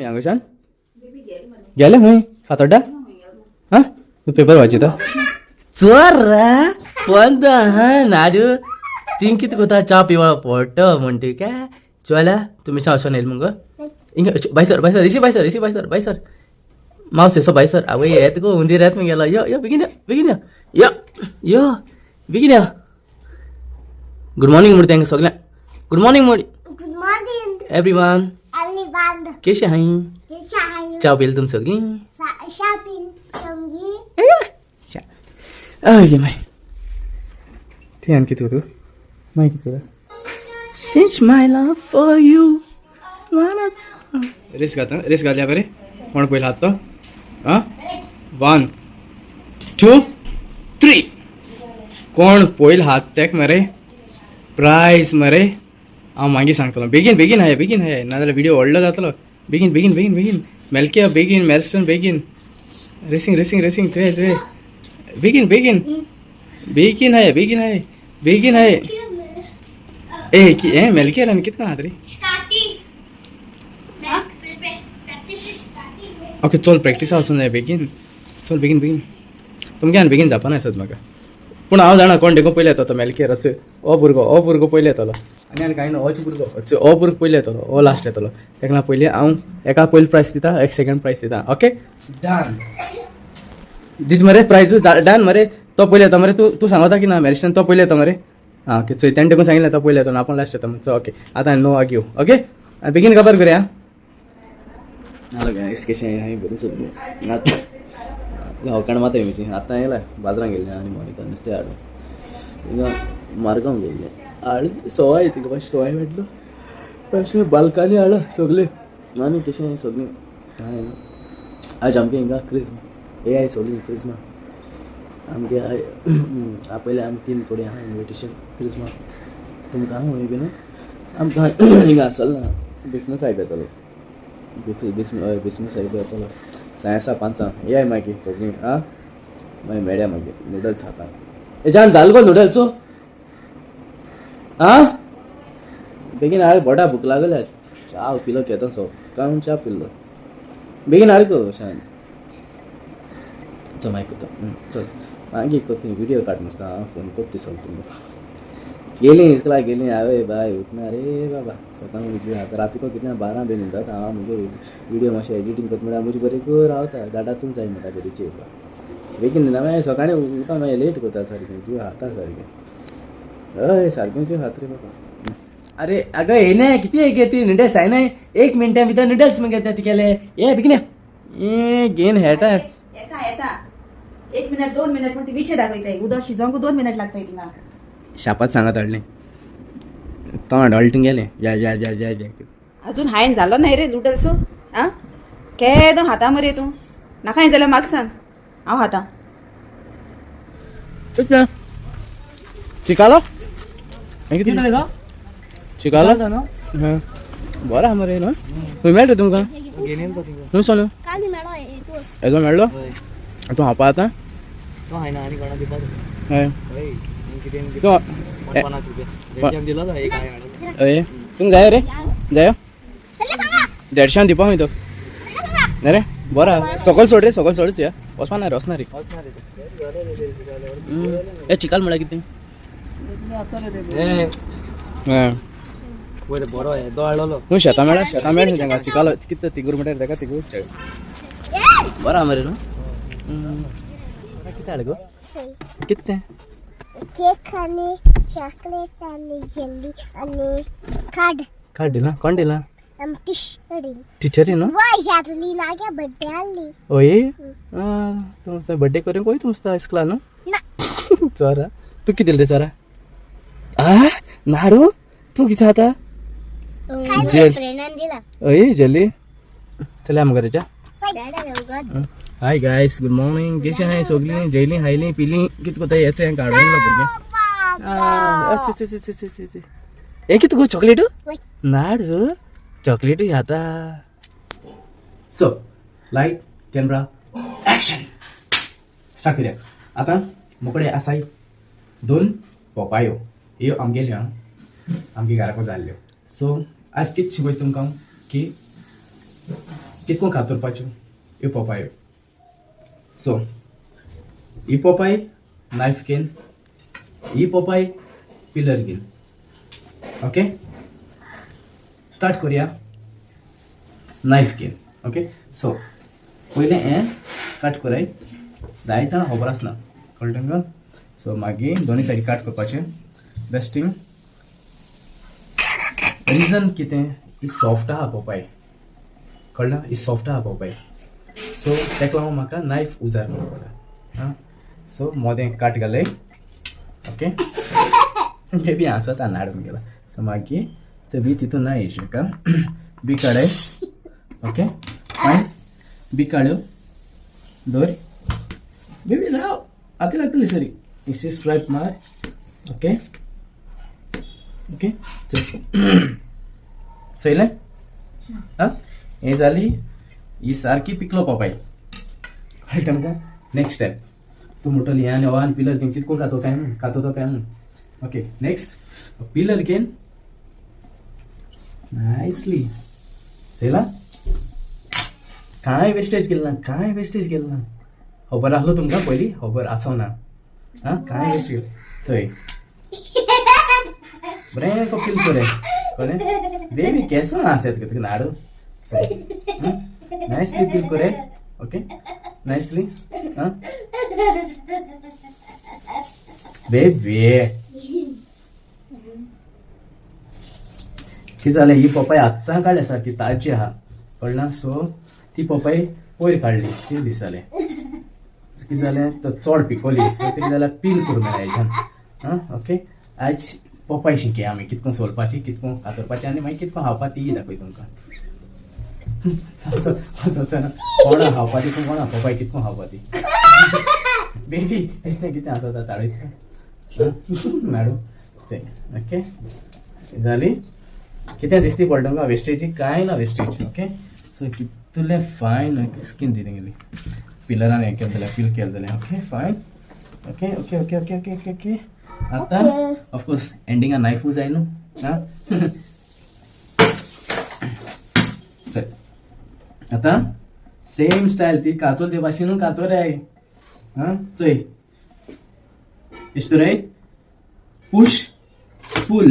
हांगच्यान गेले हूंय फातोड्डा हा तू पेपर वाचिता चोर पंद हा नाडू तीन कितें कोता चा पिवळा पडटा म्हणटी काय चोल्या तुमी चा असो येल मुंग इंग बायसर बायसर इशी बायसर मावस येसो बायसर आवय येत गो हुंदीर येत मी गेला यो यो बेगीन यो यो बेगीन यो गुड मॉर्निंग म्हणटा तांकां सगळ्यांक गुड मॉर्निंग म्हण Good morning, एवरीवन everyone. केशे हाय चा पिल तुम सगळी Shopping, Songi. अरे माय ते आणखी तू माय किती change my love for you रेस घातल्या बरे कोण पयला हात तो आ 1 2 3 कोण पयल हात तेक मरे प्राइज मरे हांव मागीर सांगतलो बेगीन हाय नाजाल्यार व्हिडिओ व्हडलो जातलो बेगीन मेलकिया बेगीन मेरस्टन बेगीन रेसिंग चुये बेगीन हाय ए की ए मेलकिया आनी कितको हात रे ओके चल प्रॅक्टिसा वचूंक जाय बेगीन चल बेगीन तुमच्यान बेगीन जावपा आसत म्हाका पूण हांव जाणा कोण देखून पयले येता तो मेलकियर हो भुरगो पयले येतलो आनी कांय ना होच भुरगो हो भुरगो पयले येतलो हो लास्ट येतलो तेका लागून पयलीं हांव एका पयली प्रायज दिता एक सेकंड प्रायज दिता ओके डन दीस मरे प्रायज डन मरे तो पयले येता मरे तूं सांगता की ना मॅरिस्टन तो पयले येता मरे हां ओके चोय तेणे देखून सांगिल्लें तो पयले येतो आपूण लास्ट येता चल ओके आतां नो आग्यू ओके बेगीन काबार करुया नाल्या गायस कशें हांवें बरें सगळें आतां हॉकाण मात येवची आतां येयला बाजारान गेल्लें आनी मोनिका नुस्तें हाडून थिंगा मार्गांव गेल्लें हाड सवाय तिका मातशें सवाय मेळटलो अशें बालकांनी हाड सगलें आनी तशें सगळीं हांवें आज आमगे हिंगा क्रिस्म हे आय सगळीं क्रिस्मा आमगे पयलें आमी 3 कोडे आहा इन्विटेशन क्रिस्मा तुमकां हांव बीन आमकां हिंगा आसलो ना बिस्मस सायब येतलो बिस्मस सायब येतलो सायन्सा 5 ये मागीर सगळीं आं मागीर मेळ्या मागीर नुडल्स खाता हेज्यान जाल गो नुडल्सो आं बेगीन हाड बोटा भूक लागल्या च्या पिलो घेता सो काऊन च्या पिल्लो बेगीन हाड गो शान चल मागीर कोता चल मागीर कोता व्हिडिओ काड नासता हांव फोन करता चलता गेलीं इस्कला गेलीं हांवें बाय उठना रे बाबा सकाळीं उठली आतां रातीको कितल्या 12 बीन उठतात हांव म्हगे व्हिडिओ मातशें एडिटींग करता म्हळ्यार म्हजी बरी करून रावता दाटातून जाय म्हणटा बरीची बेगीन ना मागीर सकाळीं उठा मागीर लेट करता सारकें जीव खाता सारकें हय सारकें जीव खात रे बाबा अरे अगं हे नाही किती हे घेते नुडल्स आहे नाही 1 मिनटा भितर नुडल्स मग येतात केले ये बेगीन ये घेन हेटा येता 1 मिनिट 2 मिनिट पण ती विचे दाखयताय उदक शिजोवंक 2 मिनिट लागताय तिंगा शापात सांगत हाडलें तोंड अळटून गेलें या अजून हायन झालो नाही रे नूडल्स आं केदो खाता मरे तूं नाका जाल्यार म्हाका सांग हांव खाता चिकालो चिकालो हां बरो आहा मरे न्हू खंय मेळटा तुमकां खंय सोनू हेजो मेळ्ळो तूं हापा आतां हय तुमक जाय रे जायो 150 दिवपा खंय तो रे बरो सकयल सोड रे सकयल सोडच या वचपा ना रे वचना रे हे चिकाल म्हळ्यार कितें तूं शेतां मेळ्ळा तांकां चिकाल कितें तिगूर म्हणटा ताका तिगूर बरो आहा मरे न्हू कितें हाड गो कितें Cake आणि chocolate आणि jelly आणि card दिला कोण दिला टीचरी न्हू यातली नाग्या बर्थडे आली ओय तुमचो बर्थडे करूंक वय तुमचो इस्कला न्हू चोरा तू कितें दिलें रे चोरा आ नाडू तू कितें खाता फ्रेंडान दिला ओय जेली चल्या आमकां रेच्या हाय गायस गुड मॉर्निंग कशें आहाय सगळीं जेयलीं हायलीं पिलीं कितें कोता हेचें काडून भुरगें हे कितें गो चॉकलेट नाडू चॉकलेट खाता so light camera action start करूया आतां मोकळे आसाय 2 पोपायो ह्यो आमगेल्यो आमगे घराको जाल्ल्यो सो आज कितें शिकयता तुमकां की कितको खातरपाच्यो ह्यो पोपायो. सो ही पोपाय नायफ घेन, ही पोपाय पिलर घेन. ओके स्टार्ट करूया. नायफ घेन. ओके सो पयलें हें कट कराय. 10 जाण खबर आसना कळ्ळें तुमकां. सो मागीर दोनी सायडी कट करपाचें. बेस्टींग रिजन कितें ही सॉफ्ट आहा पोपाय कळ्ळें. ही सॉफ्ट आहा पोपाय. सो तेका लागून म्हाका नायफ उजार पडटा. सो मोदें कट घालय. ओके मे बी आसत हाडून गेला. सो मागीर ते बी तितून ना येशें का बी काडाय. ओके फायन बी काड्यो दवर. बेबी राव आतां लागतली सरी. इसी स्ट्रायप मार. ओके ओके चयलें. हें जाली ही सारकी पिकलो पोपाय कळ्ळें तुमकां. नेक्स्ट स्टेप तूं म्हणटली आनी हो आनी पिलर घेवन कितको खातो तो काय म्हणून. ओके नेक्स्ट पिलर घेन नायसली चयलां. कांय वेस्टेज गेल ना. खबर आहलो तुमकां पयलीं. खबर आसोना कांय वेस्टेज. चय बरें कपील करे कळ्ळें. बेबी केसो आसत तुका नाडू. नायसली पील करे. ओके नायसली बेबी कितें जालें. ही पोपाय आत्तां काडल्या सारकी ताजी आहा कळना. सो ती पोपाय पयर काडली कितें दिसतालें. कितें जालें तो चड पिकोली. सो कितें जाल्यार पील करूं मेळ्ळें हेज्यान. ओके आयज पोपाय शिकया आमी कितको सोलपाची कितको कातरपाची आनी मागीर कितको खावपा ती दाखय तुमकां. कोणा खावपाची तूं कोणा पोपाय कितको खावपा ती. बेबी दिसता कितें आसता चाळीत नाडू. ओके जाली. कितें दिसती पडटा तुमकां वेस्टेजी कांय ना वेस्टेज. ओके सो कितले फायन स्कीन दी तेंगेली. पिलरान हें केलें जाल्यार पील केलें जाल्यार. ओके फायन. Okay okay okay okay okay okay okay आतां ऑफकोर्स एंडिंगा नायफू जाय न्हू. चल आतां सेम स्टायल ती कातोर दे भाशेन कातोर आहे. चय इश्त रे पुश पुल.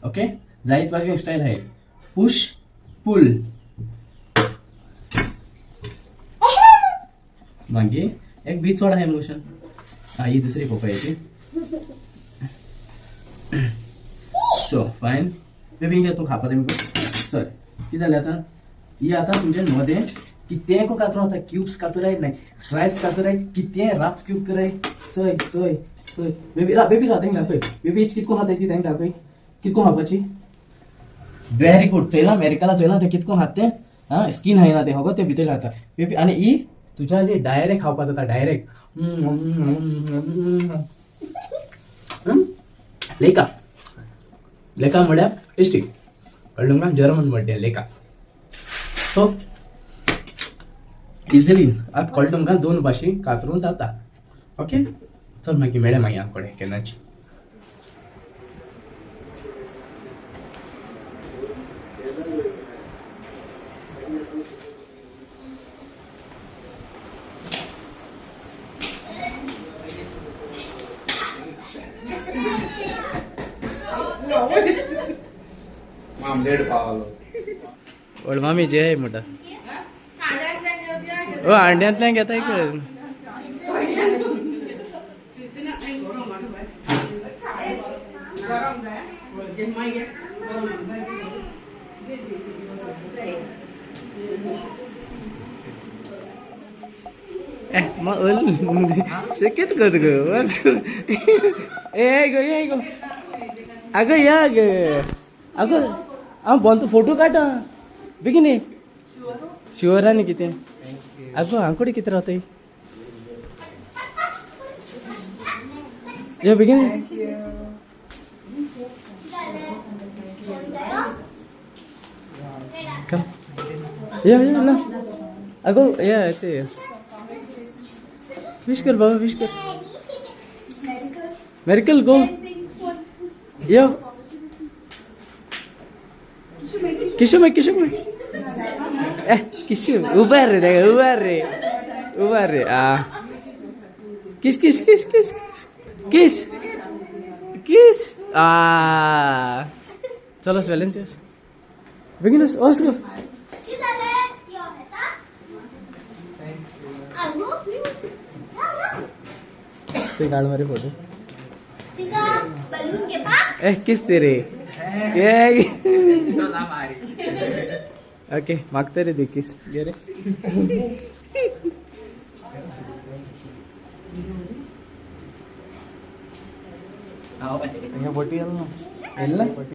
ओके जायत भाशेन स्टायल आहे. Push pull. मागीर एक बी चड आहे मोशन. ही दुसरी पोपायची. सो फायन बेबी तूं खावपा तें चल. कितें जालें आतां ही आतां तुमचे मदें कितें कातरो आतां. क्यूब्स कातराय नाही स्ट्रायप्स कातराय कितें राप्स क्यूब कराय. चय चय चय बेबी रा तेंक दाखय. बेबी कितको खाताय ती तेंक दाखय. कितको खावपाची. Very good. चयला मेरिकाला चयला ते कितको खात तें. स्कीन हाय ना ते होगो ते भितर खाता बेबी. आनी ही तुज्या डायरेक्ट खावपा जाता डायरेक्ट. लेका लेका म्हळ्यार टेस्टी कळ्ळें तुमकां. जर्मन वर्ड लेका. सो इजिली आतां कळ्ळें तुमकां 2 भाशे कातरून जाता. ओके चल मागीर मेळ्या मागीर आमचे कडेन केन्नाची. ओल्ड मामी जे आहे मोठा. ओ अंड्यातल्यान घेताय का. कित करत गो. ए गो अगं या ग. अगं हांव बंद फोटो काडा बेगीन. शुअर आनी कितें. अगो हांगकडे कितें रावताय. या बेगीन. कम या ना. अगो या ते विश कर बाबा विश कर. मेरिकल गो या. किशोर में किस उभा रे किस किस किस किस किस किस चलो व्हॅलेन्सियस बेगिनस ओस्को ते काढ मारे फोटो बलून के पास किस दे रे ओके मागते रे दे किस घे रे बोटी